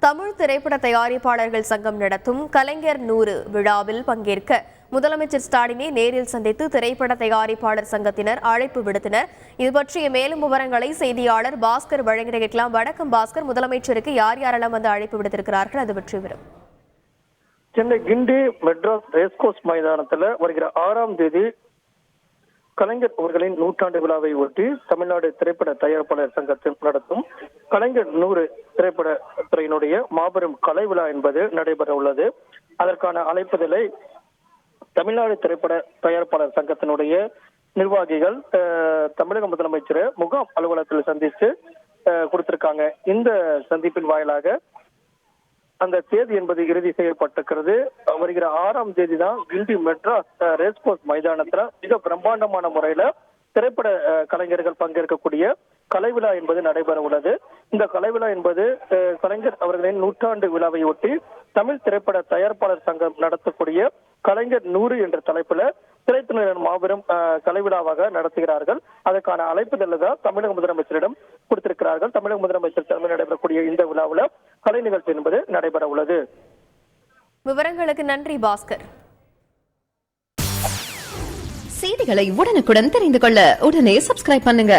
தமிழ் திரைப்பட தயாரிப்பாளர்கள் சங்கம் நடத்தும் கலைஞர் 100 விழாவில் பங்கேற்க முதலமைச்சர் ஸ்டாலினை நேரில் சந்தித்து திரைப்பட தயாரிப்பாளர் சங்கத்தினர் அழைப்பு விடுத்தனர். இது பற்றிய மேலும் விவரங்களை செய்தியாளர் பாஸ்கர் வழங்கிட கேட்கலாம். வணக்கம் பாஸ்கர், முதலமைச்சருக்கு யார் யாரெல்லாம் வந்து அழைப்பு விடுத்திருக்கிறார்கள், அது பற்றி விவரம். சென்னை கிண்டி மெட்ராஸ் ரேஸ்கோர்ஸ் மைதானத்தில் வருகிற 6ஆம் தேதி கலைஞர் அவர்களின் 100ஆண்டு விழாவை ஒட்டி தமிழ்நாடு திரைப்பட தயாரிப்பாளர் சங்கத்தில் நடத்தும் கலைஞர் 100 திரைப்பட துறையினுடைய மாபெரும் கலை விழா என்பது நடைபெற உள்ளது. அதற்கான அழைப்புதலை தமிழ்நாடு திரைப்பட தயாரிப்பாளர் சங்கத்தினுடைய நிர்வாகிகள் தமிழக முதலமைச்சரை முகாம் அலுவலகத்தில் சந்தித்து கொடுத்திருக்காங்க. இந்த சந்திப்பின் வாயிலாக அந்த தேதி என்பது இறுதி செய்யப்பட்டிருக்கிறது. வருகிற 6ஆம் தேதி தான் கிண்டி மெட்ராஸ் ரேஸ்கோர்ஸ் மைதானத்துல மிக பிரம்மாண்டமான முறையில திரைப்பட கலைஞர்கள் பங்கேற்கக்கூடிய கலை விழா என்பது நடைபெற உள்ளது. இந்த கலை விழா என்பது கலைஞர் அவர்களின் 100ஆண்டு விழாவை ஒட்டி தமிழ் திரைப்பட தயாரிப்பாளர் சங்கம் நடத்தக்கூடிய கலைஞர் 100 என்ற தலைப்புல திரைத்துறையினர் மாபெரும் கலை விழாவாக நடத்துகிறார்கள். அதற்கான அழைப்புதல் தான் தமிழக முதலமைச்சரிடம் கொடுத்திருக்கிறார்கள். தமிழக முதலமைச்சர் தலைமையில் நடைபெறக்கூடிய இந்த விழாவில் கலை நிகழ்ச்சி என்பது நடைபெற உள்ளது. விவரங்களுக்கு நன்றி பாஸ்கர். செய்திகளை உடனுக்குடன் தெரிந்து கொள்ள உடனே சப்ஸ்கிரைப் பண்ணுங்க.